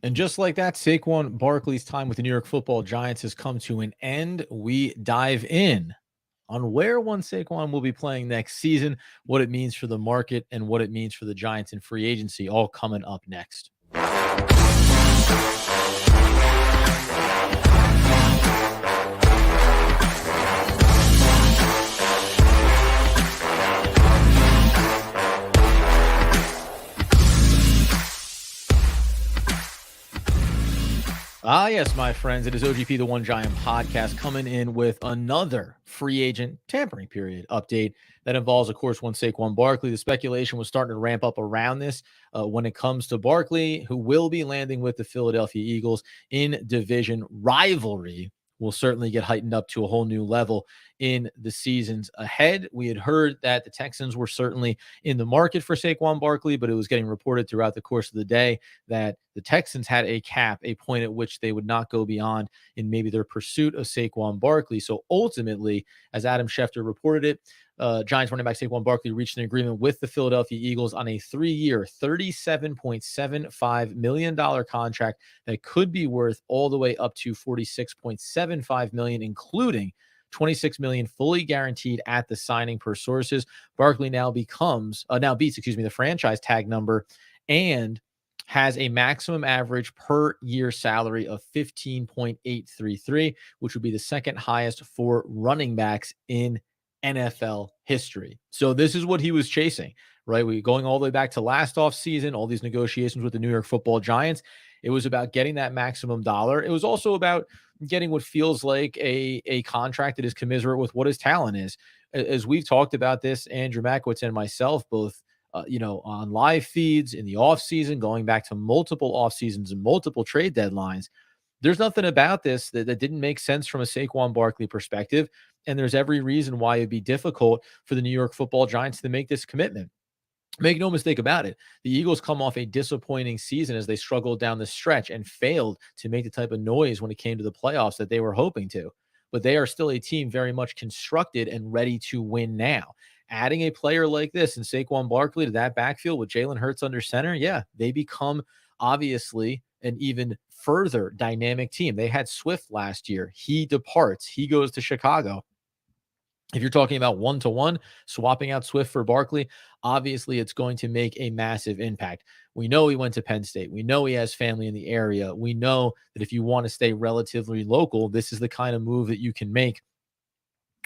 And just like that, Saquon Barkley's time with the New York Football Giants has come to an end. We dive in on where one Saquon will be playing next season, what it means for the market, and what it means for the Giants in free agency, all coming up next. Yes, my friends, it is OGP, the One Giant podcast, coming in with another free agent tampering period update that involves, of course, one Saquon Barkley. The speculation was starting to ramp up around this when it comes to Barkley, who will be landing with the Philadelphia Eagles in division rivalry. Will certainly get heightened up to a whole new level in the seasons ahead. We had heard that the Texans were certainly in the market for Saquon Barkley, but it was getting reported throughout the course of the day that the Texans had a cap, a point at which they would not go beyond in maybe their pursuit of Saquon Barkley. So ultimately, as Adam Schefter reported it, Giants running back Saquon Barkley reached an agreement with the Philadelphia Eagles on a 3-year, $37.75 million contract that could be worth all the way up to $46.75 million, including $26 million fully guaranteed at the signing per sources. Barkley now beats the franchise tag number and has a maximum average per year salary of 15.833, which would be the second highest for running backs in NFL history. So this is what he was chasing, right? We going all the way back to last offseason, all these negotiations with the New York Football Giants. It was about getting that maximum dollar. It was also about getting what feels like a contract that is commiserate with what his talent is. As we've talked about this, Andrew Makowitz and myself, both on live feeds in the offseason, going back to multiple off seasons and multiple trade deadlines. There's nothing about this that didn't make sense from a Saquon Barkley perspective. And there's every reason why it'd be difficult for the New York Football Giants to make this commitment. Make no mistake about it. The Eagles come off a disappointing season as they struggled down the stretch and failed to make the type of noise when it came to the playoffs that they were hoping to. But they are still a team very much constructed and ready to win now. Adding a player like this and Saquon Barkley to that backfield with Jalen Hurts under center, yeah, they become obviously an even further dynamic team. They had Swift last year. He departs. He goes to Chicago. If you're talking about one-to-one, swapping out Swift for Barkley, obviously it's going to make a massive impact. We know he went to Penn State. We know he has family in the area. We know that if you want to stay relatively local, this is the kind of move that you can make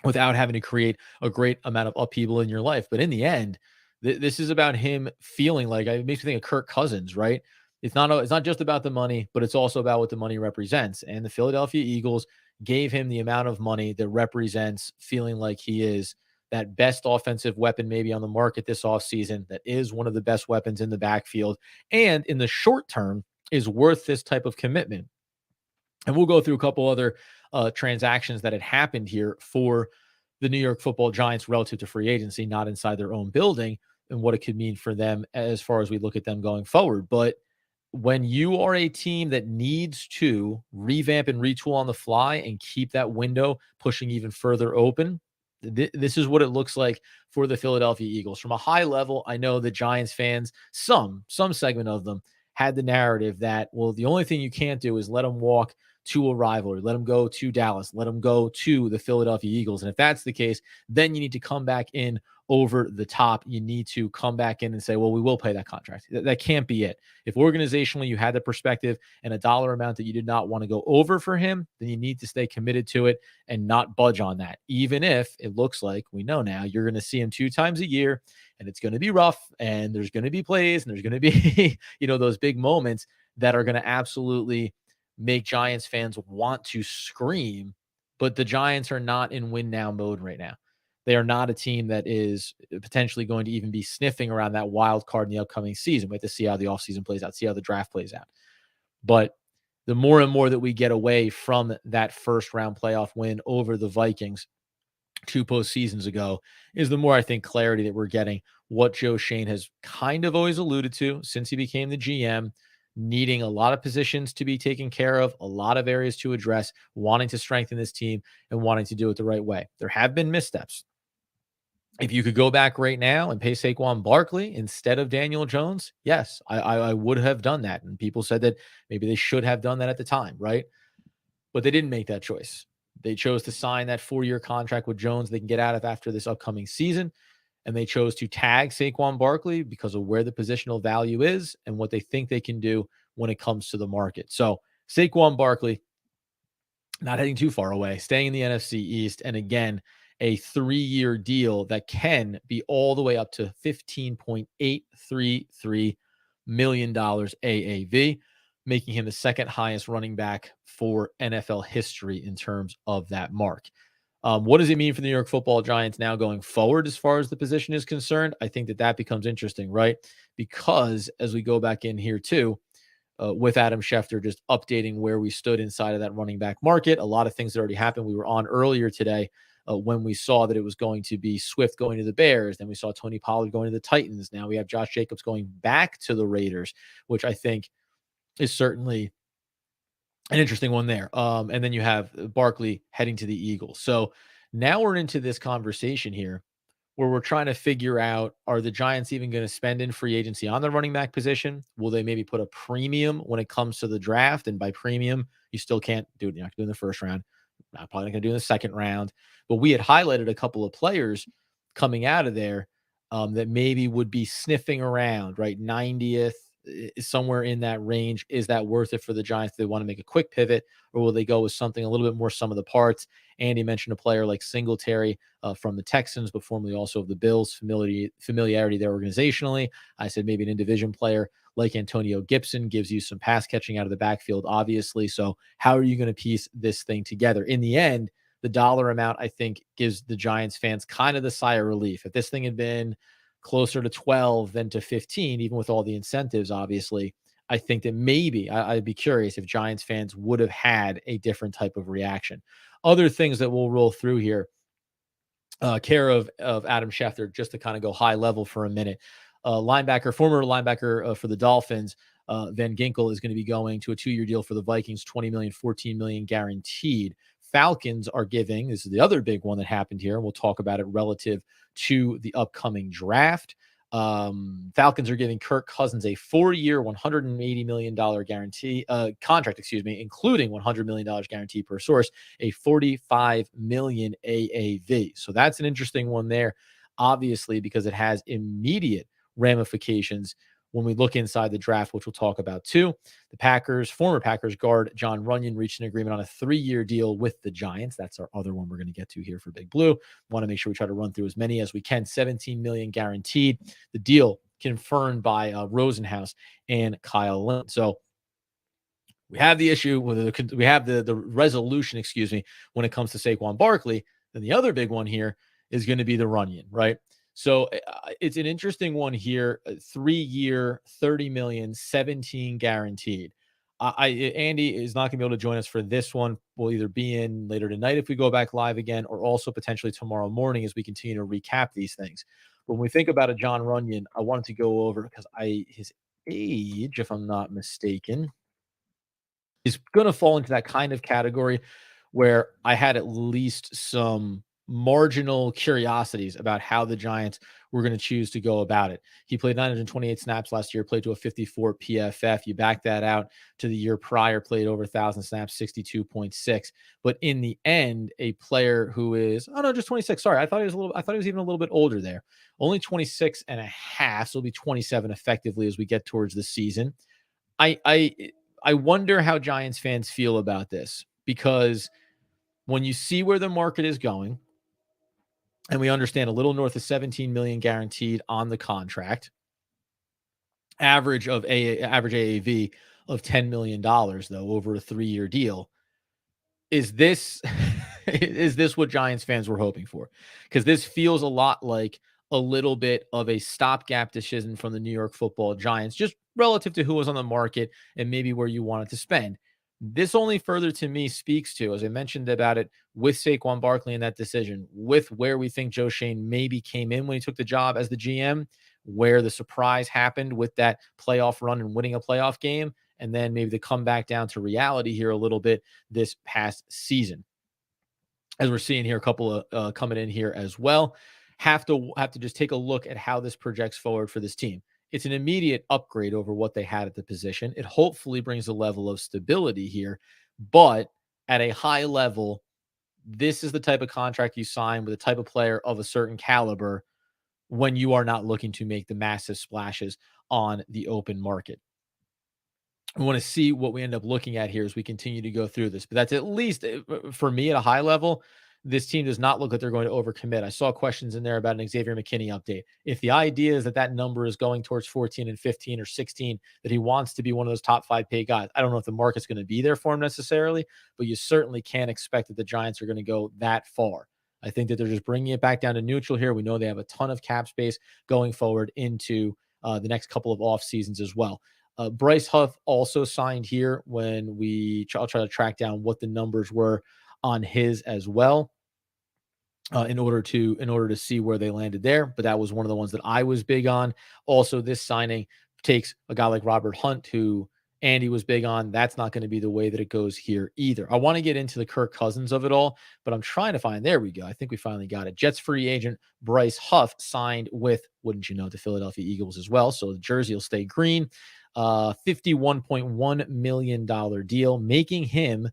without having to create a great amount of upheaval in your life. But in the end, this is about him feeling like it makes me think of Kirk Cousins, right? It's not just about the money, but it's also about what the money represents. And the Philadelphia Eagles gave him the amount of money that represents feeling like he is that best offensive weapon maybe on the market this offseason, that is one of the best weapons in the backfield, and in the short term is worth this type of commitment. And we'll go through a couple other transactions that had happened here for the New York Football Giants relative to free agency, not inside their own building, and what it could mean for them as far as we look at them going forward. But when you are a team that needs to revamp and retool on the fly and keep that window pushing even further open, this is what it looks like for the Philadelphia Eagles. From a high level, I know the Giants fans, some segment of them, had the narrative that, well, the only thing you can't do is let them walk to a rivalry, let them go to Dallas, let them go to the Philadelphia Eagles. And if that's the case, then you need to come back in over the top. You need to come back in and say, well, we will pay that contract. That can't be it. If organizationally you had the perspective and a dollar amount that you did not want to go over for him, then you need to stay committed to it and not budge on that. Even if it looks like, we know now, you're going to see him 2 times a year and it's going to be rough and there's going to be plays and there's going to be, those big moments that are going to absolutely make Giants fans want to scream. But the Giants are not in win now mode right now. They are not a team that is potentially going to even be sniffing around that wild card in the upcoming season. We have to see how the offseason plays out, see how the draft plays out. But the more and more that we get away from that first round playoff win over the Vikings 2 postseasons ago, is the more I think clarity that we're getting what Joe Schoen has kind of always alluded to since he became the GM, needing a lot of positions to be taken care of, a lot of areas to address, wanting to strengthen this team and wanting to do it the right way. There have been missteps. If you could go back right now and pay Saquon Barkley instead of Daniel Jones, yes, I would have done that. And people said that maybe they should have done that at the time, right? But they didn't make that choice. They chose to sign that 4-year contract with Jones they can get out of after this upcoming season. And they chose to tag Saquon Barkley because of where the positional value is and what they think they can do when it comes to the market. So Saquon Barkley, not heading too far away, staying in the NFC East. And again, a 3-year deal that can be all the way up to $15.833 million AAV, making him the second highest running back for NFL history in terms of that mark. What does it mean for the New York Football Giants now going forward as far as the position is concerned? I think that that becomes interesting, right? Because as we go back in here too, with Adam Schefter just updating where we stood inside of that running back market. A lot of things that already happened. We were on earlier today when we saw that it was going to be Swift going to the Bears. Then we saw Tony Pollard going to the Titans. Now we have Josh Jacobs going back to the Raiders, which I think is certainly an interesting one there. And then you have Barkley heading to the Eagles. So now we're into this conversation here where we're trying to figure out, are the Giants even going to spend in free agency on the running back position? Will they maybe put a premium when it comes to the draft? And by premium, you still can't do it. You're not going to do it in the first round. Not probably not going to do it in the second round. But we had highlighted a couple of players coming out of there that maybe would be sniffing around, right? 90th, somewhere in that range. Is that worth it for the Giants? Do they want to make a quick pivot, or will they go with something a little bit more sum of the parts? Andy mentioned a player like Singletary from the Texans, but formerly also of the Bills, familiarity there organizationally. I said maybe an in-division player like Antonio Gibson gives you some pass catching out of the backfield, obviously. So how are you going to piece this thing together? In the end, the dollar amount, I think, gives the Giants fans kind of the sigh of relief. If this thing had been closer to 12 than to 15, even with all the incentives, obviously, I think that maybe I'd be curious if Giants fans would have had a different type of reaction. Other things that we'll roll through here, care of Adam Schefter, just to kind of go high level for a minute. Former linebacker for the Dolphins, Van Ginkel is going to be going to a 2-year deal for the Vikings, 20 million, 14 million guaranteed. Falcons are giving, this is the other big one that happened here, and we'll talk about it relative to the upcoming draft. Falcons are giving Kirk Cousins a 4-year, $180 million guarantee contract, including $100 million guarantee per source, a 45 million AAV. So that's an interesting one there, obviously, because it has immediate ramifications when we look inside the draft, which we'll talk about too. The former Packers guard John Runyon reached an agreement on a 3-year deal with the Giants. That's our other one we're going to get to here for Big Blue. Want to make sure we try to run through as many as we can. 17 million guaranteed. The deal confirmed by Rosenhaus and Kyle Lynn. So we have the issue with we have the resolution, when it comes to Saquon Barkley. Then the other big one here is going to be the Runyon, right? So it's an interesting one here. 3-year, 30 million, 17 guaranteed. Andy is not going to be able to join us for this one. We'll either be in later tonight if we go back live again, or also potentially tomorrow morning as we continue to recap these things. When we think about a John Runyon, I wanted to go over because his age, if I'm not mistaken, is going to fall into that kind of category where I had at least some marginal curiosities about how the Giants were going to choose to go about it. He played 928 snaps last year, played to a 54 PFF. You back that out to the year prior, played over 1,000 snaps, 62.6. But in the end, a player who is, oh no, just 26. Sorry, I thought he was even a little bit older there. Only 26 and a half, so he'll be 27 effectively as we get towards the season. I wonder how Giants fans feel about this, because when you see where the market is going, and we understand a little north of 17 million guaranteed on the contract, average AAV of $10 million though over a 3-year deal. Is this is this what Giants fans were hoping for? Because this feels a lot like a little bit of a stopgap decision from the New York Football Giants, just relative to who was on the market and maybe where you wanted to spend. This only further to me speaks to, as I mentioned about it with Saquon Barkley in that decision, with where we think Joe Schoen maybe came in when he took the job as the GM, where the surprise happened with that playoff run and winning a playoff game, and then maybe the comeback down to reality here a little bit this past season. As we're seeing here, a couple of coming in here as well. have to just take a look at how this projects forward for this team. It's an immediate upgrade over what they had at the position. It hopefully brings a level of stability here, but at a high level, this is the type of contract you sign with a type of player of a certain caliber when you are not looking to make the massive splashes on the open market. I want to see what we end up looking at here as we continue to go through this. But that's at least for me at a high level. This team does not look like they're going to overcommit. I saw questions in there about an Xavier McKinney update. If the idea is that that number is going towards 14 and 15 or 16, that he wants to be one of those top 5 paid guys, I don't know if the market's going to be there for him necessarily, but you certainly can't expect that the Giants are going to go that far. I think that they're just bringing it back down to neutral here. We know they have a ton of cap space going forward into the next couple of off seasons as well. Bryce Huff also signed here when I'll try to track down what the numbers were on his as well, in order to see where they landed there. But that was one of the ones that I was big on. Also, this signing takes a guy like Robert Hunt, who Andy was big on. That's not going to be the way that it goes here either. I want to get into the Kirk Cousins of it all, but I'm trying to find. There we go. I think we finally got it. Jets free agent Bryce Huff signed with, wouldn't you know, the Philadelphia Eagles as well. So the jersey will stay green. $51.1 million deal, making him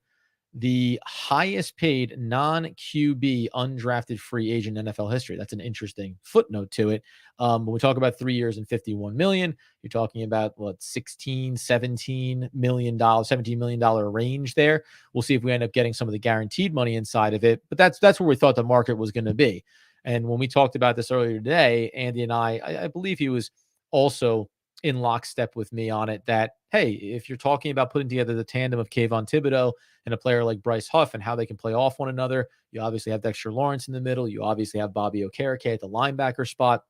the highest paid non-QB undrafted free agent in NFL history. That's an interesting footnote to it. When we talk about 3 years and 51 million, you're talking about what, 16, 17 million dollars, $17 million range there. We'll see if we end up getting some of the guaranteed money inside of it, but that's where we thought the market was going to be. And when we talked about this earlier today, Andy and I believe he was also in lockstep with me on it, that, hey, if you're talking about putting together the tandem of Kayvon Thibodeau and a player like Bryce Huff and how they can play off one another, you obviously have Dexter Lawrence in the middle. You obviously have Bobby Okereke at the linebacker spot.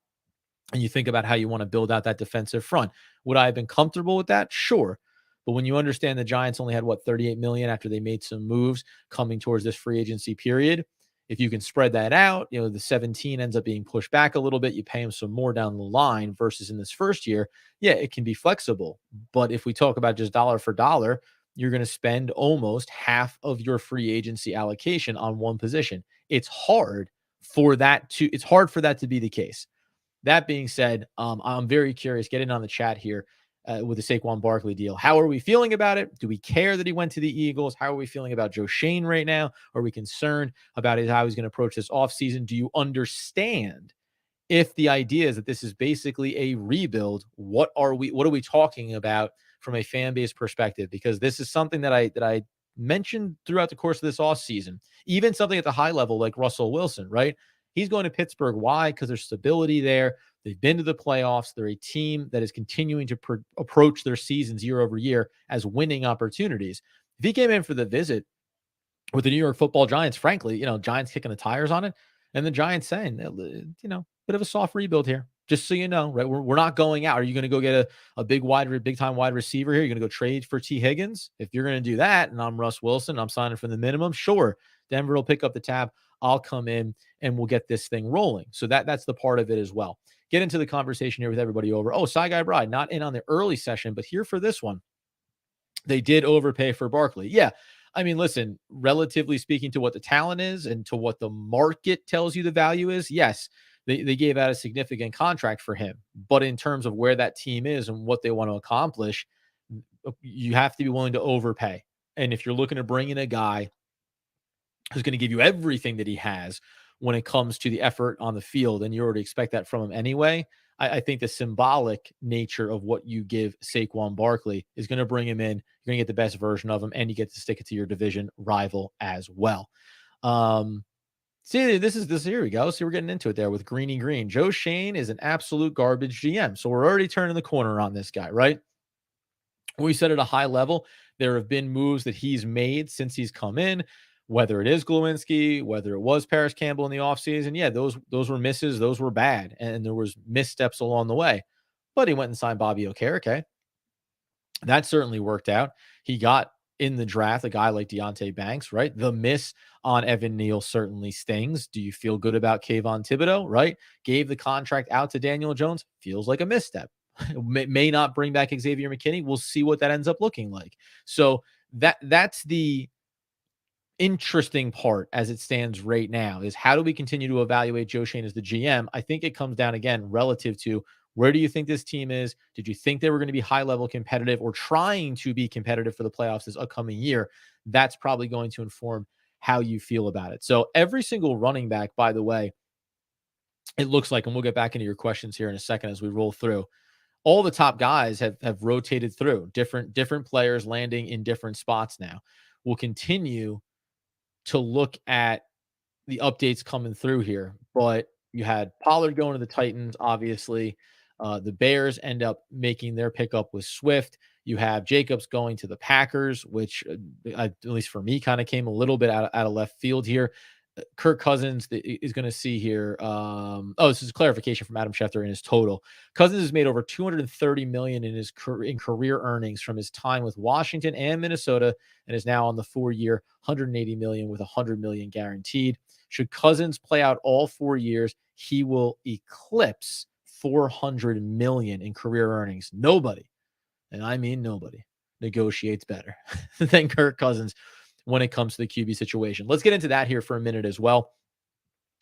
And you think about how you want to build out that defensive front. Would I have been comfortable with that? Sure. But when you understand the Giants only had, what, 38 million after they made some moves coming towards this free agency period, if you can spread that out, the 17 ends up being pushed back a little bit. You pay them some more down the line versus in this first year. Yeah, it can be flexible. But if we talk about just dollar for dollar, you're going to spend almost half of your free agency allocation on one position. It's hard for that to be the case. That being said, I'm very curious. Get in on the chat here with the Saquon Barkley deal. How are we feeling about it? Do we care that he went to the Eagles? How are we feeling about Joe Shane right now? Are we concerned about how he's going to approach this offseason? Do you understand if the idea is that this is basically a rebuild? What are we talking about from a fan base perspective? Because this is something that I mentioned throughout the course of this offseason, even something at the high level like Russell Wilson, right? He's going to Pittsburgh. Why? Because there's stability there. They've been to the playoffs. They're a team that is continuing to approach their seasons year over year as winning opportunities. If he came in for the visit with the New York Football Giants, frankly, Giants kicking the tires on it, and the Giants saying, bit of a soft rebuild here, just so you know, right? We're not going out. Are you going to go get a big time wide receiver here? You're going to go trade for T. Higgins? If you're going to do that, and I'm Russ Wilson, I'm signing for the minimum, sure, Denver will pick up the tab. I'll come in and we'll get this thing rolling. So that's the part of it as well. Get into the conversation here with everybody over. Oh, Cy Guy Bride, not in on the early session, but here for this one. They did overpay for Barkley. Yeah. I mean, listen, relatively speaking to what the talent is and to what the market tells you the value is, yes, they gave out a significant contract for him. But in terms of where that team is and what they want to accomplish, you have to be willing to overpay. And if you're looking to bring in a guy who's going to give you everything that he has when it comes to the effort on the field, and you already expect that from him anyway, I think the symbolic nature of what you give Saquon Barkley is going to bring him in. You're going to get the best version of him, and you get to stick it to your division rival as well. See, here we go. See, we're getting into it there with Greeny Green. Joe Shane is an absolute garbage GM. So we're already turning the corner on this guy, right? We said at a high level, there have been moves that he's made since he's come in, whether it is Glowinski, whether it was Paris Campbell in the offseason. Yeah, those were misses. Those were bad. And there was missteps along the way. But he went and signed Bobby Okereke. That certainly worked out. He got in the draft a guy like Deonte Banks, right? The miss on Evan Neal certainly stings. Do you feel good about Kayvon Thibodeau, right? Gave the contract out to Daniel Jones. Feels like a misstep. May not bring back Xavier McKinney. We'll see what that ends up looking like. So that's the interesting part as it stands right now is how do we continue to evaluate Joe Shane as the GM? I think it comes down again relative to where do you think this team is? Did you think they were going to be high level competitive or trying to be competitive for the playoffs this upcoming year? That's probably going to inform how you feel about it. So every single running back, by the way, it looks like, and we'll get back into your questions here in a second as we roll through. All the top guys have rotated through different players landing in different spots now. We'll continue to look at the updates coming through here, but you had Pollard going to the Titans, obviously. The Bears end up making their pickup with Swift. You have Jacobs going to the Packers, which at least for me kind of came a little bit out of left field here. Kirk Cousins is going to see here. This is a clarification from Adam Schefter in his total. Cousins has made over 230 million in his in career earnings from his time with Washington and Minnesota, and is now on the 4-year, 180 million with 100 million guaranteed. Should Cousins play out all 4 years, he will eclipse 400 million in career earnings. Nobody, and I mean nobody, negotiates better than Kirk Cousins when it comes to the QB situation. Let's get into that here for a minute as well,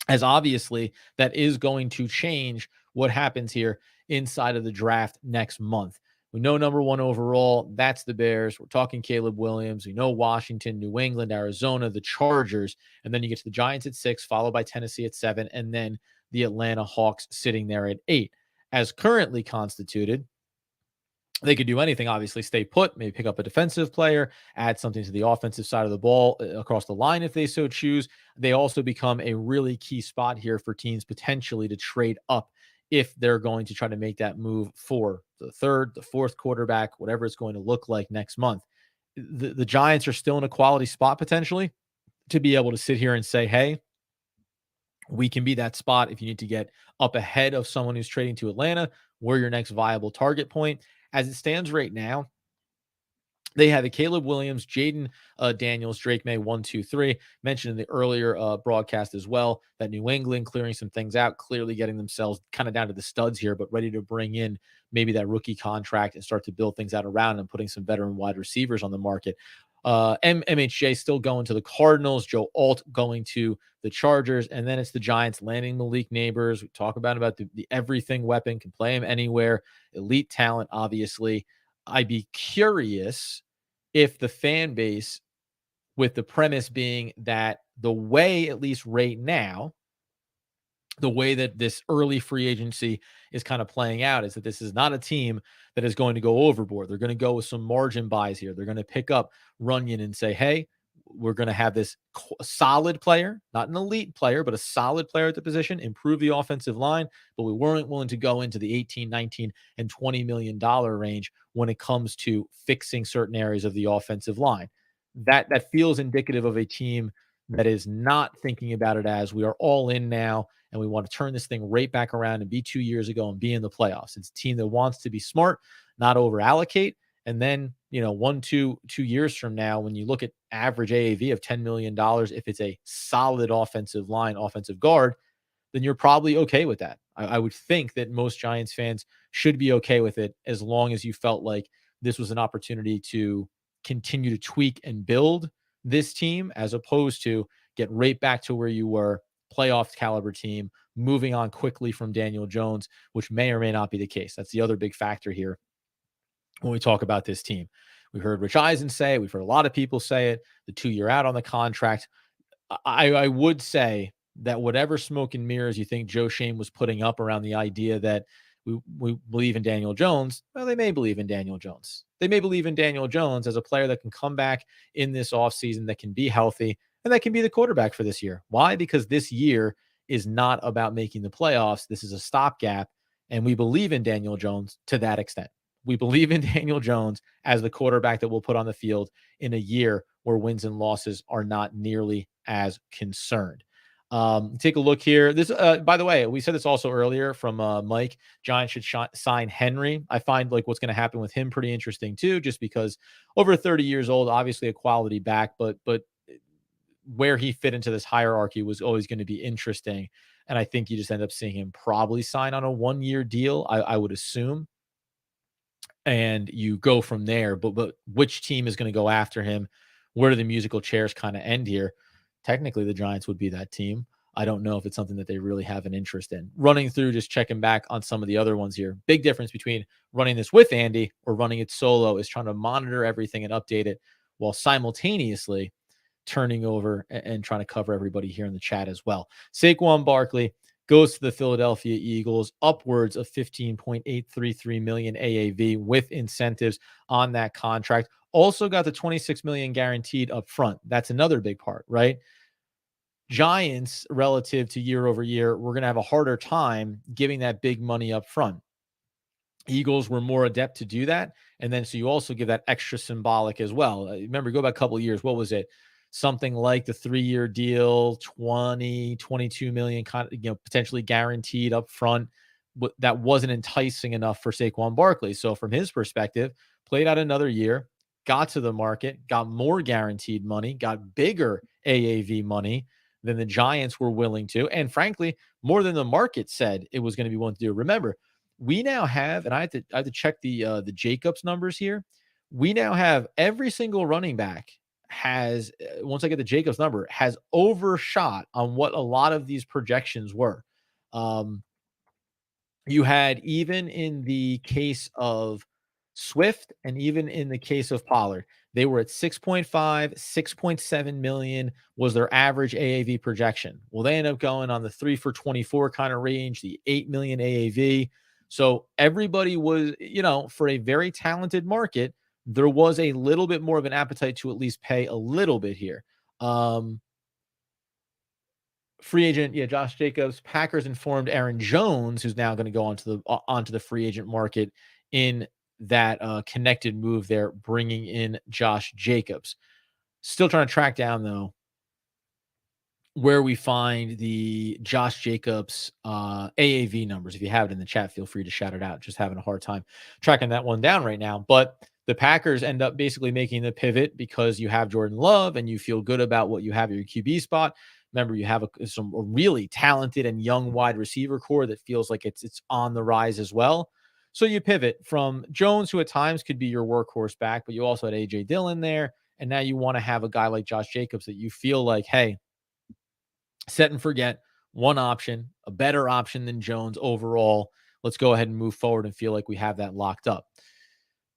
as obviously that is going to change what happens here inside of the draft next month. We know number 1 overall, that's the Bears. We're talking Caleb Williams. We know Washington, New England, Arizona, the Chargers, and then you get to the Giants at 6, followed by Tennessee at 7, and then the Atlanta Hawks sitting there at 8. As currently constituted, they could do anything, obviously, stay put, maybe pick up a defensive player, add something to the offensive side of the ball across the line if they so choose. They also become a really key spot here for teams potentially to trade up if they're going to try to make that move for the third, the fourth quarterback, whatever it's going to look like next month. The Giants are still in a quality spot potentially to be able to sit here and say, hey, we can be that spot if you need to get up ahead of someone who's trading to Atlanta. We're your next viable target point. As it stands right now, they have a Caleb Williams, Jaden Daniels, Drake May, 1, 2, 3. Mentioned in the earlier broadcast as well that New England clearing some things out, clearly getting themselves kind of down to the studs here, but ready to bring in maybe that rookie contract and start to build things out around and putting some veteran wide receivers on the market. MHJ still going to the Cardinals, Joe Alt going to the Chargers, and then it's the Giants landing Malik Neighbors. We talk about the everything weapon, can play him anywhere, elite talent, obviously. I'd be curious if the fan base, with the premise being that the way, at least right now, the way that this early free agency is kind of playing out is that this is not a team that is going to go overboard. They're going to go with some margin buys here. They're going to pick up Runyon and say, hey, we're going to have this solid player, not an elite player, but a solid player at the position, improve the offensive line. But we weren't willing to go into the 18, 19, and $20 million range when it comes to fixing certain areas of the offensive line. That feels indicative of a team that is not thinking about it as we are all in now and we want to turn this thing right back around and be 2 years ago and be in the playoffs. It's a team that wants to be smart, not over allocate. And then, 2 years from now, when you look at average AAV of $10 million, if it's a solid offensive line, offensive guard, then you're probably okay with that. I would think that most Giants fans should be okay with it as long as you felt like this was an opportunity to continue to tweak and build this team as opposed to get right back to where you were, playoff caliber team, moving on quickly from Daniel Jones, which may or may not be the case. That's the other big factor here when we talk about this team. We heard Rich Eisen say it. We've heard a lot of people say it, the 2-year out on the contract. I would say that whatever smoke and mirrors you think Joe Shane was putting up around the idea that we believe in Daniel Jones, well, they may believe in Daniel Jones. They may believe in Daniel Jones as a player that can come back in this offseason, that can be healthy, and that can be the quarterback for this year. Why? Because this year is not about making the playoffs. This is a stopgap, and we believe in Daniel Jones to that extent. We believe in Daniel Jones as the quarterback that we'll put on the field in a year where wins and losses are not nearly as concerned. Take a look here. This, by the way, we said this also earlier from Mike. Giants should sign Henry. I find like what's going to happen with him pretty interesting too, just because over 30 years old, obviously a quality back, but where he fit into this hierarchy was always going to be interesting. And I think you just end up seeing him probably sign on a 1-year deal, I would assume. And you go from there, but which team is going to go after him? where do the musical chairs kind of end here? Technically, the Giants would be that team. I don't know if it's something that they really have an interest in. Running through, just checking back on some of the other ones here. Big difference between running this with Andy or running it solo is trying to monitor everything and update it while simultaneously turning over and trying to cover everybody here in the chat as well. Saquon Barkley goes to the Philadelphia Eagles, upwards of 15.833 million AAV with incentives on that contract. Also got the 26 million guaranteed up front. That's another big part, right? Giants, relative to year over year, we're going to have a harder time giving that big money up front. Eagles were more adept to do that. And then so you also give that extra symbolic as well. Remember, go back a couple of years. What was it? Something like the 3-year deal, 22 million, potentially guaranteed up front. But that wasn't enticing enough for Saquon Barkley. So from his perspective, played out another year, got to the market, got more guaranteed money, got bigger AAV money than the Giants were willing to. And frankly, more than the market said it was going to be willing to do. Remember, we now have, and I had to check the Jacobs numbers here. We now have every single running back has, once I get the Jacobs number, has overshot on what a lot of these projections were. You had, even in the case of Swift and even in the case of Pollard, they were at 6.5, 6.7 million was their average AAV projection. Well, they ended up going on the 3 for 24 kind of range, the 8 million AAV. So everybody was, for a very talented market, there was a little bit more of an appetite to at least pay a little bit here. Free agent, yeah, Josh Jacobs. Packers informed Aaron Jones, who's now going to go onto the free agent market in that connected move there, bringing in Josh Jacobs. Still trying to track down, though, where we find the Josh Jacobs AAV numbers. If you have it in the chat, feel free to shout it out. Just having a hard time tracking that one down right now. But the Packers end up basically making the pivot because you have Jordan Love and you feel good about what you have at your QB spot. Remember, you have a really talented and young wide receiver core that feels like it's on the rise as well. So you pivot from Jones, who at times could be your workhorse back, but you also had AJ Dillon there. And now you want to have a guy like Josh Jacobs that you feel like, hey, set and forget, one option, a better option than Jones overall. Let's go ahead and move forward and feel like we have that locked up.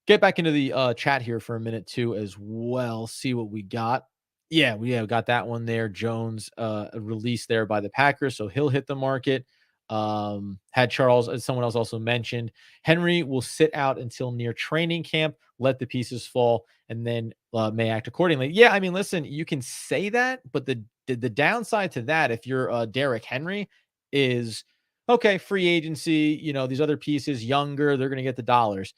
Get back into the chat here for a minute too as well. See what we got. Yeah, we have got that one there. Jones released there by the Packers, so he'll hit the market. Had Charles, as someone else also mentioned, Henry will sit out until near training camp, let the pieces fall, and then may act accordingly. Yeah, I mean, listen, you can say that, but the downside to that, if you're Derrick Henry, is okay. Free agency, these other pieces, younger, they're going to get the dollars.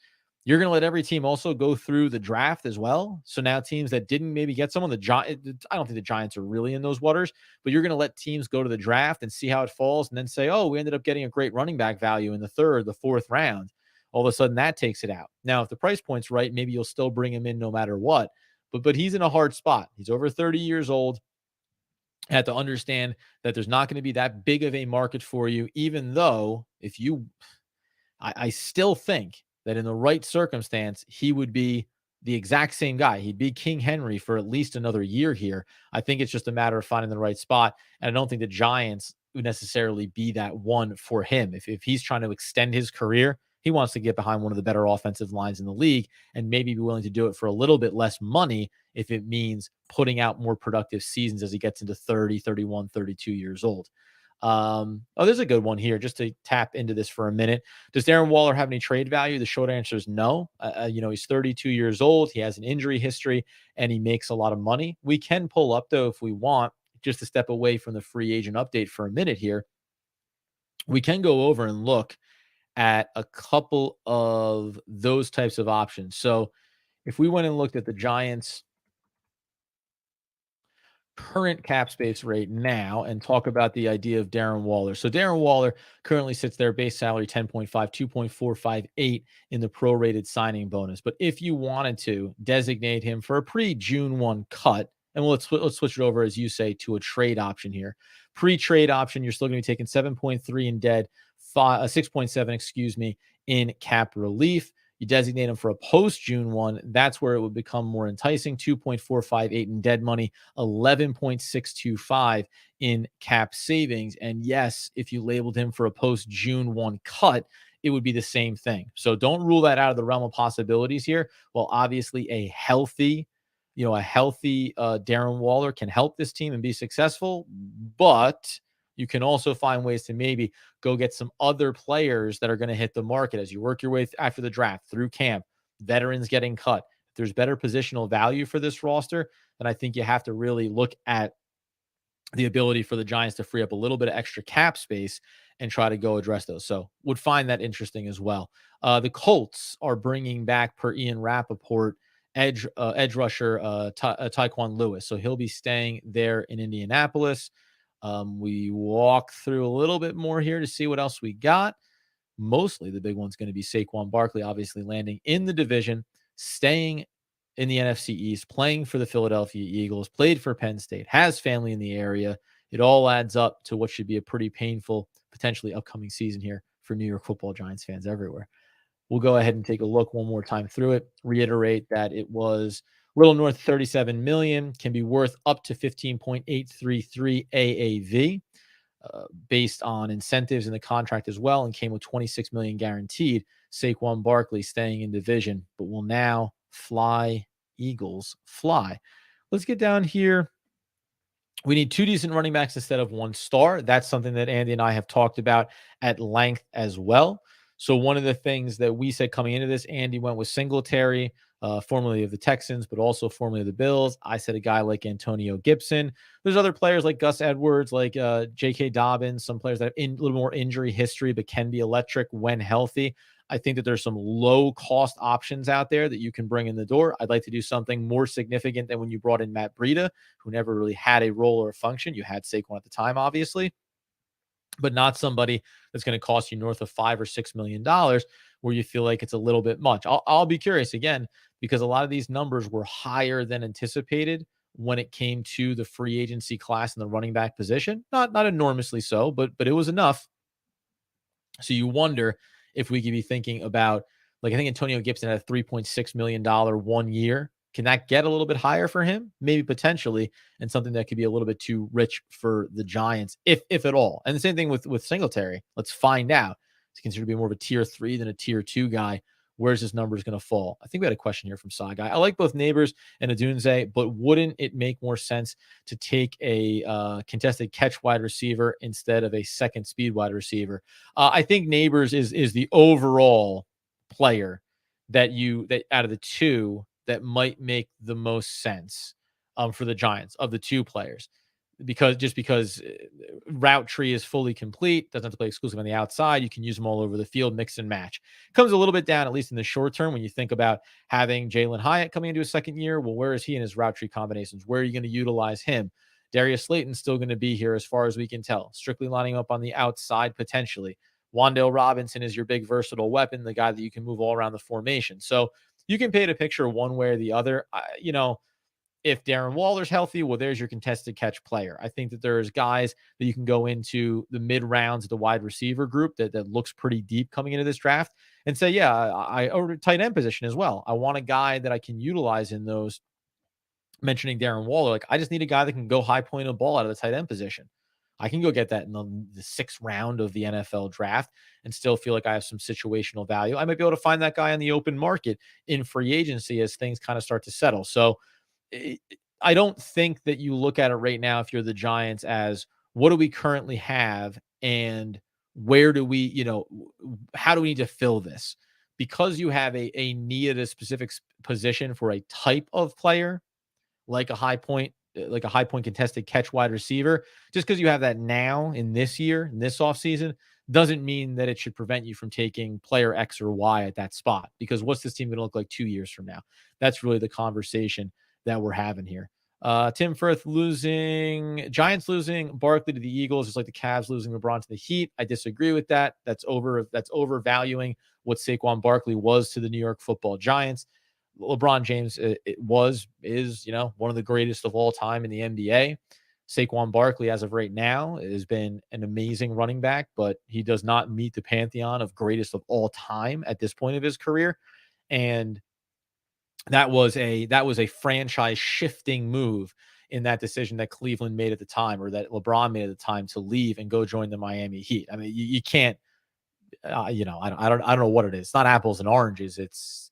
You're going to let every team also go through the draft as well. So now teams that didn't maybe get someone, I don't think the Giants are really in those waters, but you're going to let teams go to the draft and see how it falls and then say, oh, we ended up getting a great running back value in the 3rd, the 4th round. All of a sudden that takes it out. Now, if the price point's right, maybe you'll still bring him in no matter what, but he's in a hard spot. He's over 30 years old. Had to understand that there's not going to be that big of a market for you, even though I still think that in the right circumstance, he would be the exact same guy. He'd be King Henry for at least another year here. I think it's just a matter of finding the right spot. And I don't think the Giants would necessarily be that one for him. If he's trying to extend his career, he wants to get behind one of the better offensive lines in the league and maybe be willing to do it for a little bit less money if it means putting out more productive seasons as he gets into 30, 31, 32 years old. There's a good one here just to tap into this for a minute. Does Darren Waller have any trade value? The short answer is no. He's 32 years old. He has an injury history and he makes a lot of money. We can pull up though, if we want, just to step away from the free agent update for a minute here. We can go over and look at a couple of those types of options. So if we went and looked at the Giants current cap space rate now and talk about the idea of Darren Waller. So Darren Waller currently sits there base salary 10.5, 2.458 in the prorated signing bonus. But if you wanted to designate him for a pre-June 1 cut, and let's switch it over, as you say, to a trade option here. Pre-trade option, you're still going to be taking 7.3 in dead, 6.7, in cap relief. You designate him for a post June 1. That's where it would become more enticing. 2.458 in dead money, 11.625 in cap savings. And yes, if you labeled him for a post June 1 cut, it would be the same thing. So don't rule that out of the realm of possibilities here. Well, obviously, a healthy Darren Waller can help this team and be successful, but you can also find ways to maybe go get some other players that are going to hit the market as you work your way after the draft through camp, veterans getting cut. If there's better positional value for this roster, then I think you have to really look at the ability for the Giants to free up a little bit of extra cap space and try to go address those. So would find that interesting as well. The Colts are bringing back, per Ian Rappaport, edge rusher Taekwon Lewis. So he'll be staying there in Indianapolis. We walk through a little bit more here to see what else we got. Mostly the big one's going to be Saquon Barkley, obviously landing in the division, staying in the NFC East, playing for the Philadelphia Eagles, played for Penn State, has family in the area. It all adds up to what should be a pretty painful, potentially upcoming season here for New York Football Giants fans everywhere. We'll go ahead and take a look one more time through it. Reiterate that it was a little north of 37 million, can be worth up to 15.833 AAV. Based on incentives in the contract as well, and came with 26 million guaranteed. Saquon Barkley staying in division, but will now fly, Eagles fly. Let's get down here. We need 2 decent running backs instead of 1 star. That's something that Andy and I have talked about at length as well. So one of the things that we said coming into this, Andy went with Singletary, formerly of the Texans, but also formerly of the Bills. I said a guy like Antonio Gibson. There's other players like Gus Edwards, like J.K. Dobbins, some players that have a little more injury history, but can be electric when healthy. I think that there's some low-cost options out there that you can bring in the door. I'd like to do something more significant than when you brought in Matt Breida, who never really had a role or a function. You had Saquon at the time, obviously, but not somebody that's going to cost you north of $5 or $6 million where you feel like it's a little bit much. I'll be curious again, because a lot of these numbers were higher than anticipated when it came to the free agency class in the running back position. Not enormously so, but it was enough. So you wonder if we could be thinking about, like, I think Antonio Gibson had a $3.6 million 1 year. Can that get a little bit higher for him? Maybe potentially, and something that could be a little bit too rich for the Giants, if at all. And the same thing with Singletary. Let's find out. He's considered to be more of a tier 3 than a tier 2 guy. Where's his numbers going to fall? I think we had a question here from Saw Guy. I like both Neighbors and Adunze, but wouldn't it make more sense to take a contested catch wide receiver instead of a second speed wide receiver? I think Neighbors is the overall player that out of the two that might make the most sense for the Giants of the 2 players, because route tree is fully complete, doesn't have to play exclusively on the outside. You can use them all over the field, mix and match. Comes a little bit down, at least in the short term, when you think about having Jalen Hyatt coming into his second year. Well, where is he in his route tree combinations? Where are you going to utilize him? Darius Slayton's still going to be here as far as we can tell, strictly lining up on the outside potentially. Wan'Dale Robinson is your big versatile weapon, the guy that you can move all around the formation. So you can paint a picture one way or the other. If Darren Waller's healthy, well, there's your contested catch player. I think that there's guys that you can go into the mid rounds of the wide receiver group that looks pretty deep coming into this draft and say, yeah, or tight end position as well. I want a guy that I can utilize in those. Mentioning Darren Waller, like, I just need a guy that can go high point a ball out of the tight end position. I can go get that in the 6th round of the NFL draft and still feel like I have some situational value. I might be able to find that guy on the open market in free agency as things kind of start to settle. So I don't think that you look at it right now, if you're the Giants, as what do we currently have and where do we, how do we need to fill this? Because you have a need at a specific position for a type of player, like a high point contested catch wide receiver. Just because you have that now in this year, in this offseason, doesn't mean that it should prevent you from taking player X or Y at that spot. Because what's this team going to look like 2 years from now? That's really the conversation that we're having here. Tim Firth Giants losing Barkley to the Eagles is like the Cavs losing LeBron to the Heat. I disagree with that. That's overvaluing what Saquon Barkley was to the New York Football Giants. LeBron James is one of the greatest of all time in the NBA. Saquon Barkley, as of right now, has been an amazing running back, but he does not meet the pantheon of greatest of all time at this point of his career. And that was a franchise shifting move in that decision that Cleveland made at the time, or that LeBron made at the time, to leave and go join the Miami Heat. I mean, you can't, I don't know what it is. It's not apples and oranges. It's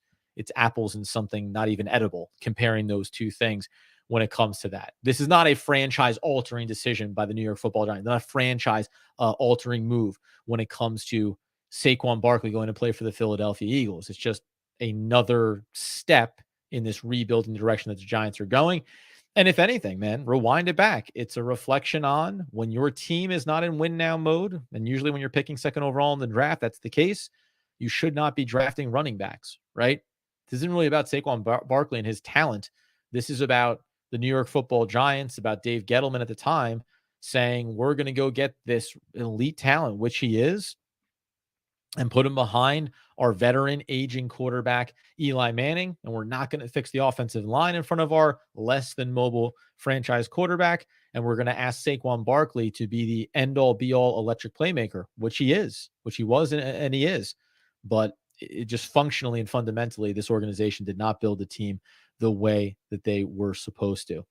apples and something not even edible. Comparing those two things when it comes to that, this is not a franchise altering decision by the New York Football Giants. Not a franchise altering move when it comes to Saquon Barkley going to play for the Philadelphia Eagles. It's just another step in this rebuilding direction that the Giants are going. And if anything, man, rewind it back. It's a reflection on when your team is not in win now mode. And usually when you're picking second overall in the draft, that's the case. You should not be drafting running backs, right? This isn't really about Saquon Barkley and his talent. This is about the New York Football Giants, about Dave Gettleman at the time saying, we're going to go get this elite talent, which he is, and put him behind our veteran aging quarterback, Eli Manning. And we're not going to fix the offensive line in front of our less than mobile franchise quarterback. And we're going to ask Saquon Barkley to be the end all be all electric playmaker, which he is, which he was, and he is. But it just functionally and fundamentally, this organization did not build the team the way that they were supposed to.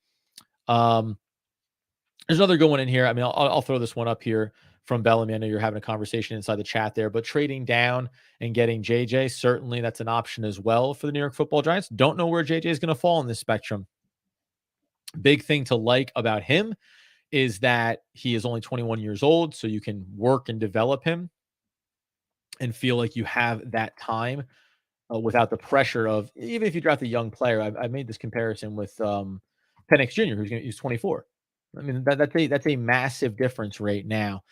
There's another good one in here. I mean, I'll throw this one up here from Bellamy. I know you're having a conversation inside the chat there, but trading down and getting JJ, certainly that's an option as well for the New York Football Giants. Don't know where JJ is going to fall in this spectrum. Big thing to like about him is that he is only 21 years old, so you can work and develop him and feel like you have that time without the pressure of, even if you draft a young player. I've made this comparison with Penix Jr., who's 24. I mean, that's a massive difference right now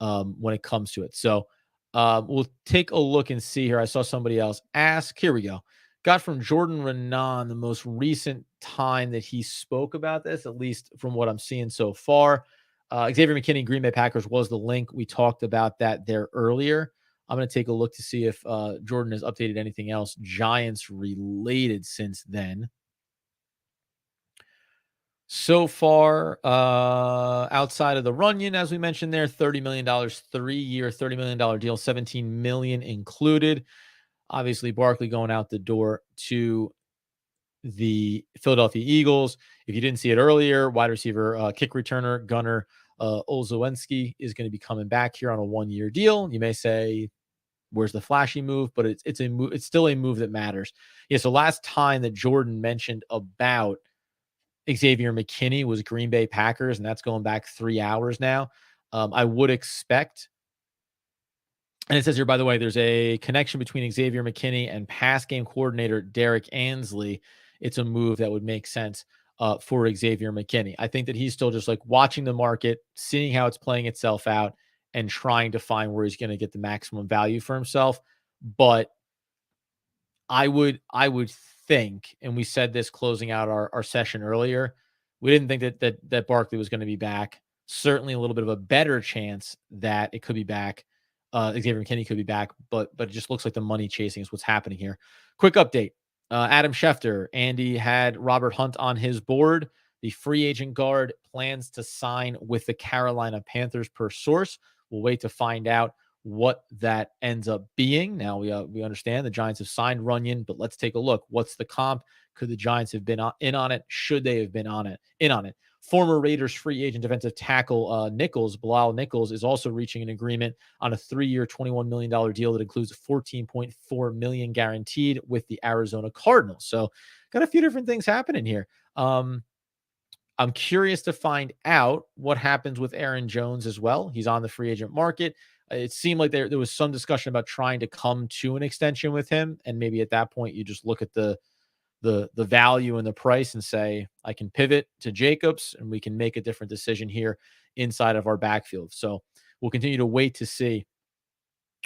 when it comes to it. So we'll take a look and see here. I saw somebody else ask. Here we go. Got from Jordan Renan the most recent time that he spoke about this, at least from what I'm seeing so far. Xavier McKinney, Green Bay Packers was the link. We talked about that there earlier. I'm going to take a look to see if Jordan has updated anything else Giants related since then. So far, outside of the Runyon, as we mentioned there, $30 million, 3-year, $30 million deal, $17 million included. Obviously, Barkley going out the door to the Philadelphia Eagles. If you didn't see it earlier, wide receiver, kick returner, Gunnar Olszewski is going to be coming back here on a 1-year deal. You may say, where's the flashy move? But it's a move. It's still a move that matters. Yeah. So last time that Jordan mentioned about Xavier McKinney was Green Bay Packers, and that's going back 3 hours now. I would expect, and it says here, by the way, there's a connection between Xavier McKinney and pass game coordinator Derek Ansley. It's a move that would make sense for Xavier McKinney. I think that he's still just like watching the market, seeing how it's playing itself out, and trying to find where he's going to get the maximum value for himself. But I would think, and we said this closing out our session earlier, we didn't think that Barkley was going to be back. Certainly a little bit of a better chance that it could be back. Xavier McKinney could be back, but it just looks like the money chasing is what's happening here. Quick update. Adam Schefter, Andy had Robert Hunt on his board. The free agent guard plans to sign with the Carolina Panthers per source. We'll wait to find out what that ends up being. Now we understand the Giants have signed Runyon, but let's take a look. What's the comp? Could the Giants have been in on it? Should they have been in on it? Former Raiders free agent defensive tackle Bilal Nichols, is also reaching an agreement on a 3-year, $21 million deal that includes $14.4 million guaranteed with the Arizona Cardinals. So got a few different things happening here. I'm curious to find out what happens with Aaron Jones as well. He's on the free agent market. It seemed like there was some discussion about trying to come to an extension with him, and maybe at that point you just look at the value and the price and say, I can pivot to Jacobs and we can make a different decision here inside of our backfield. So we'll continue to wait to see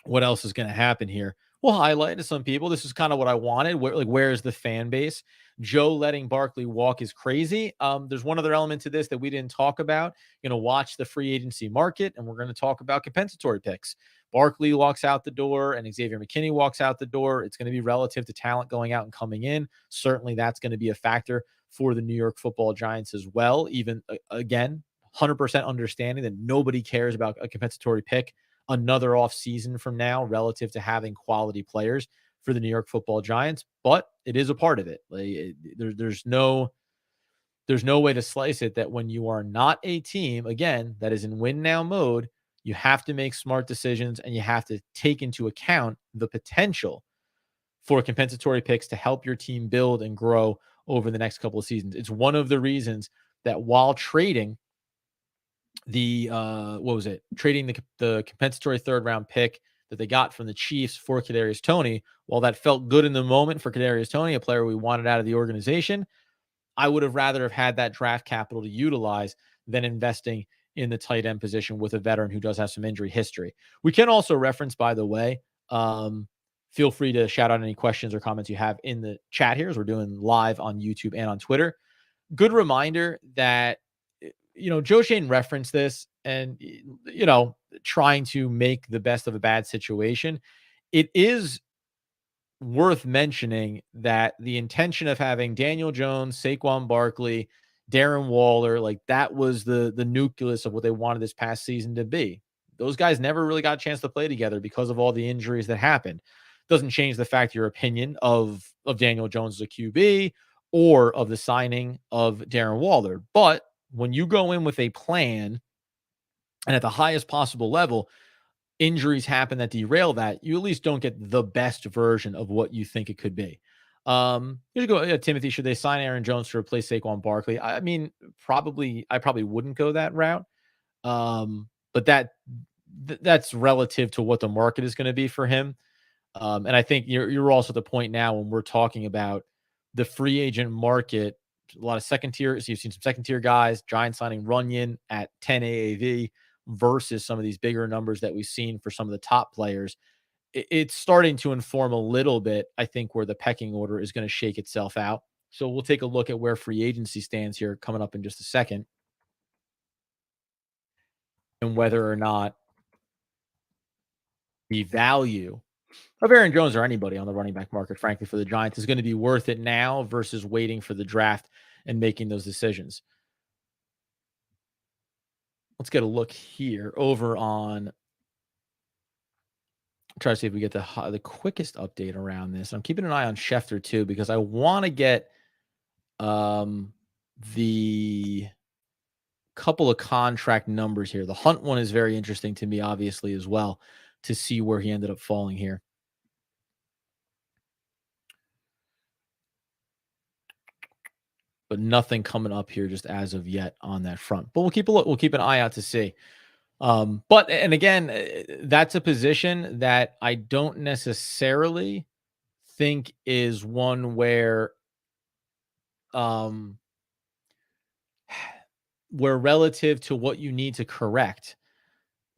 what else is going to happen here. We'll highlight to some people. This is kind of what I wanted. Where's the fan base? Joe letting Barkley walk is crazy. There's one other element to this that we didn't talk about. Watch the free agency market, and we're going to talk about compensatory picks. Barkley walks out the door and Xavier McKinney walks out the door. It's going to be relative to talent going out and coming in. Certainly that's going to be a factor for the New York Football Giants as well. Even again, 100% understanding that nobody cares about a compensatory pick another off season from now relative to having quality players. for the New York Football Giants, but it is a part of it. There's no way to slice it that when you are not a team, again, that is in win now mode, you have to make smart decisions and you have to take into account the potential for compensatory picks to help your team build and grow over the next couple of seasons. It's one of the reasons that while trading trading the compensatory third round pick that they got from the Chiefs for Kadarius Toney, while that felt good in the moment for Kadarius Toney, a player we wanted out of the organization, I would have rather have had that draft capital to utilize than investing in the tight end position with a veteran who does have some injury history. We can also reference, by the way, feel free to shout out any questions or comments you have in the chat here as we're doing live on YouTube and on Twitter. Good reminder that, Joe Shane referenced this and, trying to make the best of a bad situation. It is worth mentioning that the intention of having Daniel Jones, Saquon Barkley, Darren Waller, like that was the nucleus of what they wanted this past season to be. Those guys never really got a chance to play together because of all the injuries that happened. Doesn't change the fact your opinion of Daniel Jones as a QB or of the signing of Darren Waller. But when you go in with a plan and at the highest possible level, injuries happen that derail that, you at least don't get the best version of what you think it could be. Here's go, Timothy. Should they sign Aaron Jones to replace Saquon Barkley? I mean, I probably wouldn't go that route. But that's relative to what the market is going to be for him. And I think you're also at the point now when we're talking about the free agent market. A lot of second tier. So you've seen some second tier guys, Giants signing Runyon at 10 AAV versus some of these bigger numbers that we've seen for some of the top players. It's starting to inform a little bit, I think, where the pecking order is going to shake itself out. So we'll take a look at where free agency stands here coming up in just a second and whether or not the value of Aaron Jones or anybody on the running back market, frankly, for the Giants is going to be worth it now versus waiting for the draft and making those decisions. Let's get a look here over on. Try to see if we get the quickest update around this. I'm keeping an eye on Schefter too because I want to get the couple of contract numbers here. The Hunt one is very interesting to me, obviously, as well, to see where he ended up falling here. But nothing coming up here just as of yet on that front. But we'll keep a look. We'll keep an eye out to see. But and again, that's a position that I don't necessarily think is one where where relative to what you need to correct,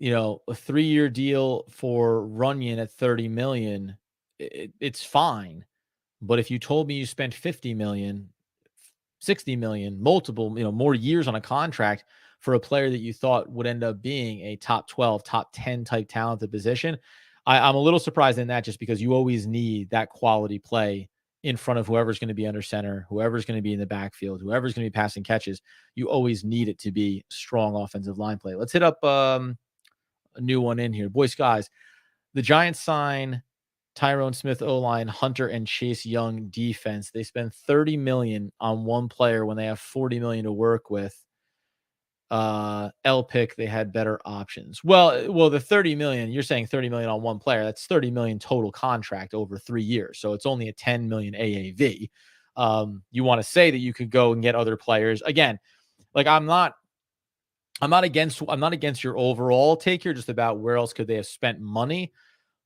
a 3-year deal for Runyon at 30 million, it's fine. But if you told me you spent 50 million, 60 million, multiple, more years on a contract for a player that you thought would end up being a top 12, top 10 type talented position, I'm a little surprised in that just because you always need that quality play in front of whoever's going to be under center, whoever's going to be in the backfield, whoever's going to be passing catches. You always need it to be strong offensive line play. Let's hit up a new one in here. Boys, guys, the Giants sign Tyrone Smith O-line, Hunter and Chase Young defense. They spend 30 million on one player when they have 40 million to work with. Pick, they had better options. Well, the 30 million, you're saying 30 million on one player. That's 30 million total contract over 3 years. So it's only a 10 million AAV. You want to say that you could go and get other players. Again, like I'm not against your overall take here, just about where else could they have spent money.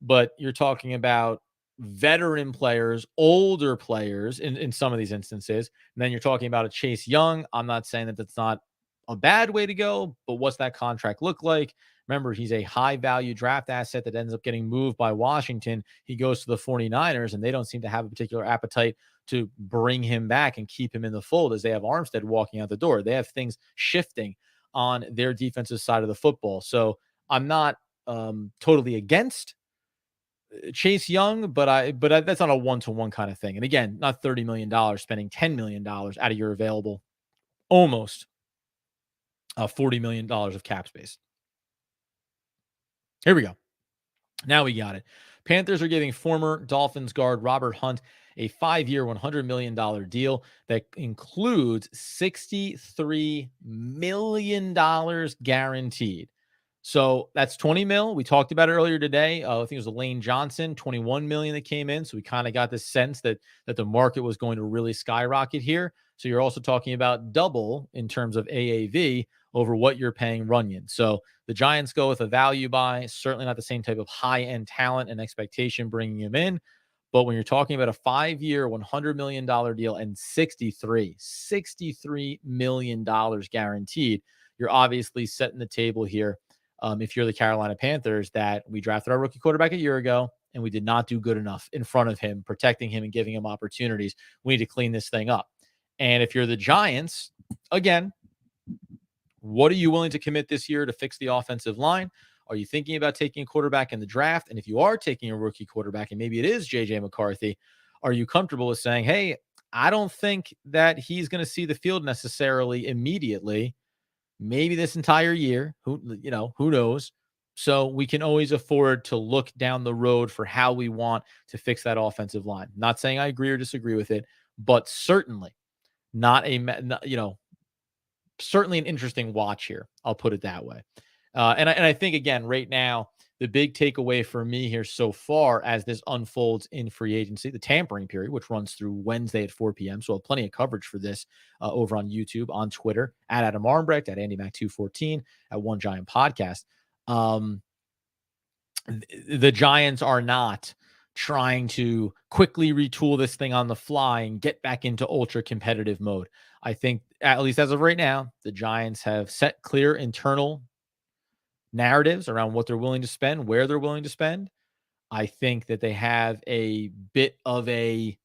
But you're talking about veteran players, older players in some of these instances. And then you're talking about a Chase Young. I'm not saying that that's not a bad way to go, but what's that contract look like? Remember, he's a high value draft asset that ends up getting moved by Washington. He goes to the 49ers, and they don't seem to have a particular appetite to bring him back and keep him in the fold as they have Armstead walking out the door. They have things shifting on their defensive side of the football. So I'm not totally against Chase Young, but that's not a one-to-one kind of thing. And again, not $30 million, spending $10 million out of your available almost $40 million of cap space. Here we go. Now we got it. Panthers are giving former Dolphins guard Robert Hunt a 5-year, $100 million deal that includes $63 million guaranteed. So that's 20 mil. We talked about it earlier today. I think it was Lane Johnson, 21 million that came in. So we kind of got this sense that the market was going to really skyrocket here. So you're also talking about double in terms of AAV over what you're paying Runyon. So the Giants go with a value buy, certainly not the same type of high-end talent and expectation bringing him in. But when you're talking about a 5-year, $100 million deal and $63 million guaranteed, you're obviously setting the table here. If you're the Carolina Panthers, that we drafted our rookie quarterback a year ago and we did not do good enough in front of him, protecting him and giving him opportunities. We need to clean this thing up. And if you're the Giants, again, what are you willing to commit this year to fix the offensive line? Are you thinking about taking a quarterback in the draft? And if you are taking a rookie quarterback, and maybe it is JJ McCarthy, are you comfortable with saying, hey, I don't think that he's going to see the field necessarily immediately, maybe this entire year, who knows? So we can always afford to look down the road for how we want to fix that offensive line. Not saying I agree or disagree with it, but certainly not certainly an interesting watch here. I'll put it that way. And I think, again, right now, the big takeaway for me here so far as this unfolds in free agency, the tampering period, which runs through Wednesday at 4 p.m. So I'll have plenty of coverage for this over on YouTube, on Twitter, at Adam Armbrecht, at AndyMac214, at One Giant Podcast. The Giants are not trying to quickly retool this thing on the fly and get back into ultra competitive mode. I think, at least as of right now, the Giants have set clear internal narratives around what they're willing to spend, where they're willing to spend. I think that they have a bit of a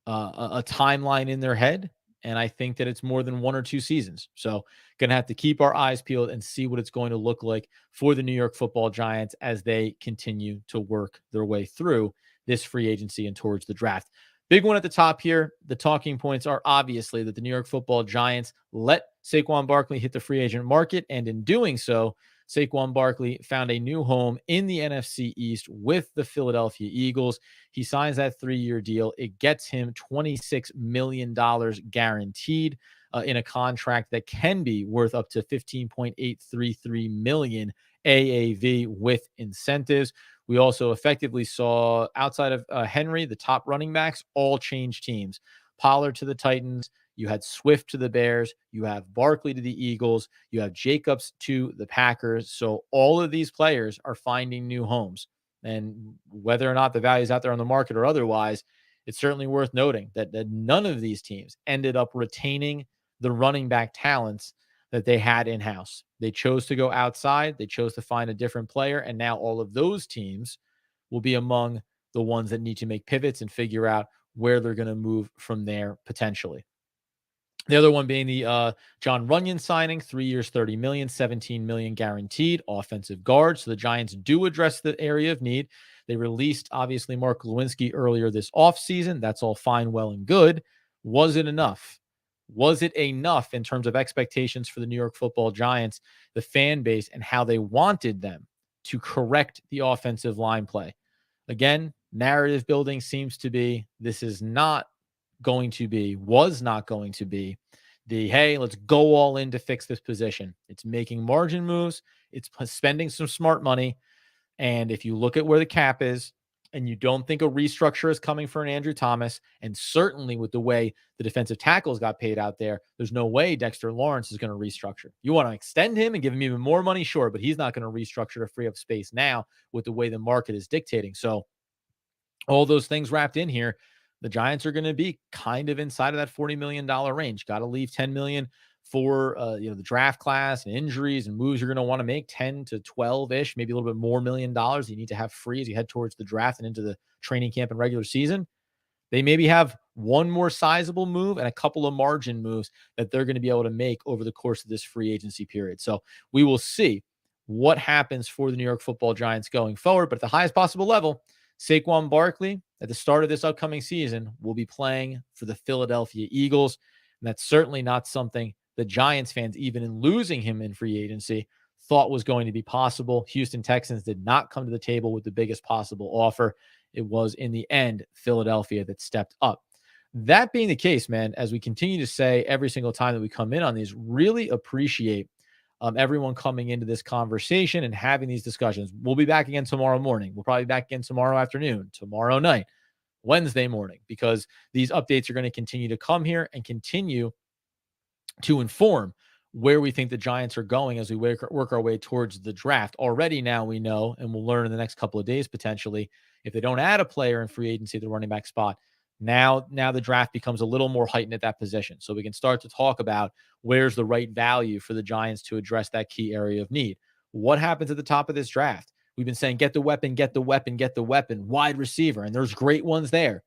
timeline in their head, and I think that it's more than 1 or 2 seasons. So gonna have to keep our eyes peeled and see what it's going to look like for the New York Football Giants as they continue to work their way through this free agency and towards the draft. Big one at the top here. The talking points are obviously that the New York Football Giants let Saquon Barkley hit the free agent market, and in doing so, Saquon Barkley found a new home in the NFC East with the Philadelphia Eagles. He signs that 3-year deal. It gets him $26 million guaranteed in a contract that can be worth up to $15.833 million AAV with incentives. We also effectively saw, outside of Henry, the top running backs all change teams. Pollard to the Titans. You had Swift to the Bears. You have Barkley to the Eagles. You have Jacobs to the Packers. So all of these players are finding new homes. And whether or not the value is out there on the market or otherwise, it's certainly worth noting that none of these teams ended up retaining the running back talents that they had in-house. They chose to go outside. They chose to find a different player. And now all of those teams will be among the ones that need to make pivots and figure out where they're going to move from there potentially. The other one being the John Runyon signing, 3 years, $30 million, $17 million guaranteed, offensive guard. So the Giants do address the area of need. They released, obviously, Mark Lewinsky earlier this offseason. That's all fine, well, and good. Was it enough? Was it enough in terms of expectations for the New York Football Giants, the fan base, and how they wanted them to correct the offensive line play? Again, narrative building seems to be this is not going to be, was not going to be the, hey, let's go all in to fix this position. It's making margin moves. It's spending some smart money. And if you look at where the cap is and you don't think a restructure is coming for an Andrew Thomas, and certainly with the way the defensive tackles got paid out there, there's no way Dexter Lawrence is going to restructure. You want to extend him and give him even more money? Sure, but he's not going to restructure to free up space now with the way the market is dictating. So all those things wrapped in here, the Giants are going to be kind of inside of that $40 million range. Got to leave $10 million for the draft class and injuries and moves you're going to want to make, 10 to 12-ish, maybe a little bit more $1 million you need to have free as you head towards the draft and into the training camp and regular season. They maybe have one more sizable move and a couple of margin moves that they're going to be able to make over the course of this free agency period. So we will see what happens for the New York Football Giants going forward. But at the highest possible level, Saquon Barkley, at the start of this upcoming season, will be playing for the Philadelphia Eagles. And that's certainly not something the Giants fans, even in losing him in free agency, thought was going to be possible. Houston Texans did not come to the table with the biggest possible offer. It was, in the end, Philadelphia that stepped up. That being the case, man, as we continue to say every single time that we come in on these, really appreciate everyone coming into this conversation and having these discussions. We'll be back again tomorrow morning. We'll probably be back again tomorrow afternoon, tomorrow night, Wednesday morning, because these updates are going to continue to come here and continue to inform where we think the Giants are going as we work our way towards the draft. Already now we know, and we'll learn in the next couple of days potentially, if they don't add a player in free agency at the running back spot, now the draft becomes a little more heightened at that position. So we can start to talk about where's the right value for the Giants to address that key area of need. What happens at the top of this draft? We've been saying, get the weapon, get the weapon, get the weapon, wide receiver, and there's great ones there.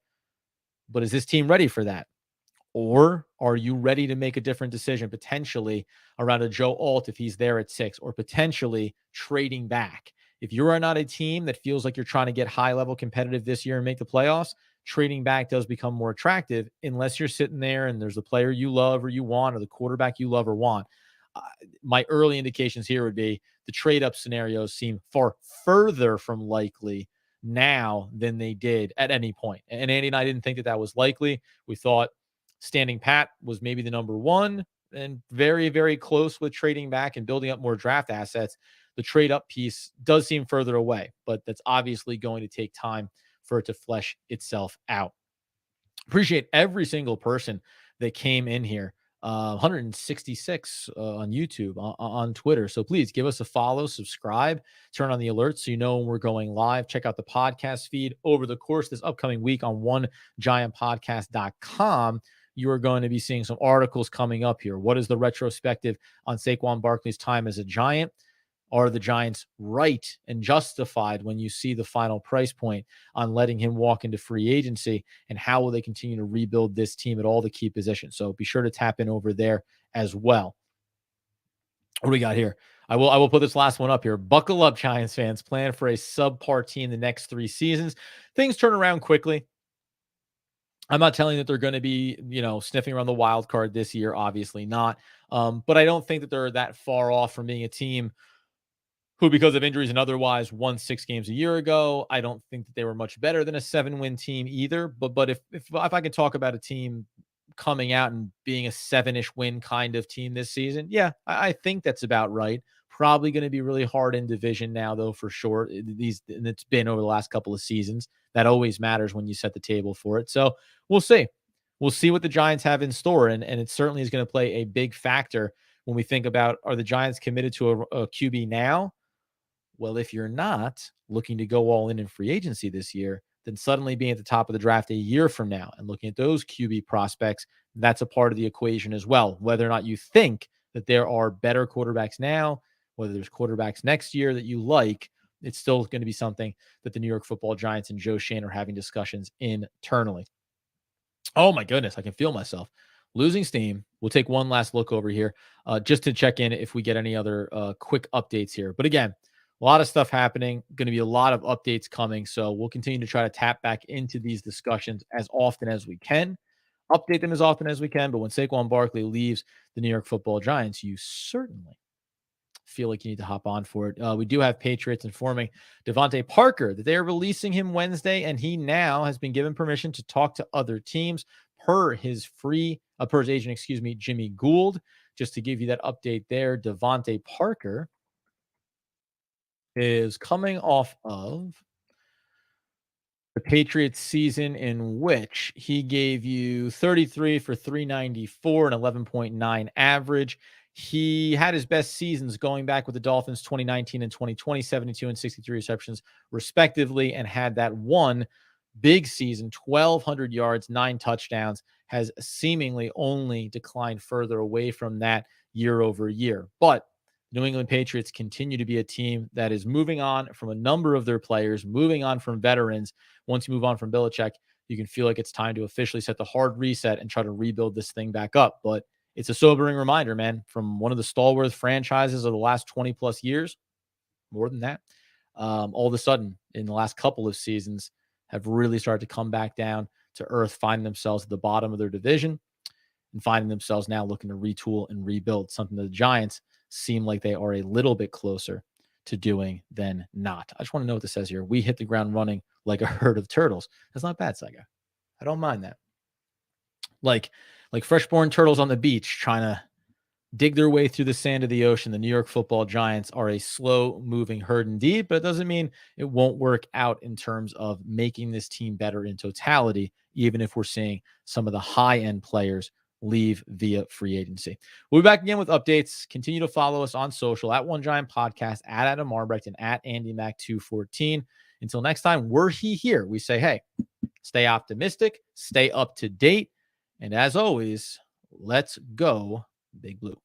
But is this team ready for that? Or are you ready to make a different decision potentially around a Joe Alt if he's there at 6, or potentially trading back? If you are not a team that feels like you're trying to get high level competitive this year and make the playoffs, trading back does become more attractive unless you're sitting there and there's a player you love or you want, or the quarterback you love or want. Uh, my early indications here would be the trade up scenarios seem far further from likely now than they did at any point. And Andy and I didn't think that that was likely. We thought standing pat was maybe the number one, and very, very close with trading back and building up more draft assets. The trade up piece does seem further away, but that's obviously going to take time for it to flesh itself out. Appreciate every single person that came in here. 166 on YouTube, on Twitter. So please give us a follow, subscribe, turn on the alerts so you know when we're going live. Check out the podcast feed over the course of this upcoming week on onegiantpodcast.com. You are going to be seeing some articles coming up here. What is the retrospective on Saquon Barkley's time as a Giant? Are the Giants right and justified when you see the final price point on letting him walk into free agency? And how will they continue to rebuild this team at all the key positions? So be sure to tap in over there as well. What do we got here? I will put this last one up here. Buckle up, Giants fans. Plan for a subpar team the next 3 seasons. Things turn around quickly. I'm not telling that they're going to be, sniffing around the wild card this year. Obviously not. But I don't think that they're that far off from being a team who, because of injuries and otherwise, won 6 games a year ago. I don't think that they were much better than a 7-win team either. But if I can talk about a team coming out and being a 7-ish win kind of team this season, yeah, I think that's about right. Probably going to be really hard in division now, though, for sure. And it's been over the last couple of seasons. That always matters when you set the table for it. So we'll see. We'll see what the Giants have in store, and it certainly is going to play a big factor when we think about, are the Giants committed to a QB now? Well, if you're not looking to go all in free agency this year, then suddenly being at the top of the draft a year from now and looking at those QB prospects, that's a part of the equation as well. Whether or not you think that there are better quarterbacks now, whether there's quarterbacks next year that you like, it's still going to be something that the New York Football Giants and Joe Schoen are having discussions internally. Oh my goodness, I can feel myself losing steam. We'll take one last look over here just to check in if we get any other quick updates here. But again, a lot of stuff happening, going to be a lot of updates coming. So we'll continue to try to tap back into these discussions as often as we can, update them as often as we can. But when Saquon Barkley leaves the New York Football Giants, you certainly feel like you need to hop on for it. We do have Patriots informing Devontae Parker that they are releasing him Wednesday, and he now has been given permission to talk to other teams per his agent, Jimmy Gould. Just to give you that update there, Devontae Parker is coming off of the Patriots season in which he gave you 33 for 394 and 11.9 average. He had his best seasons going back with the Dolphins 2019 and 2020, 72 and 63 receptions respectively, and had that one big season, 1,200 yards, 9 touchdowns, has seemingly only declined further away from that year over year. But New England Patriots continue to be a team that is moving on from a number of their players, moving on from veterans. Once you move on from Belichick, you can feel like it's time to officially set the hard reset and try to rebuild this thing back up. But it's a sobering reminder, man, from one of the stalwart franchises of the last 20 plus years, more than that, all of a sudden in the last couple of seasons have really started to come back down to earth, finding themselves at the bottom of their division and finding themselves now looking to retool and rebuild, something that the Giants seem like they are a little bit closer to doing than not. I just want to know what this says here. We hit the ground running like a herd of turtles. That's not bad, Saigo. I don't mind that. Like freshborn turtles on the beach trying to dig their way through the sand of the ocean. The New York Football Giants are a slow moving herd indeed, but it doesn't mean it won't work out in terms of making this team better in totality, even if we're seeing some of the high end players leave via free agency. We'll be back again with updates. Continue to follow us on social at One Giant Podcast, at Adam Arbrecht, and at AndyMac214. Until next time, we're here. We say, hey, stay optimistic, stay up to date, and as always, let's go Big Blue.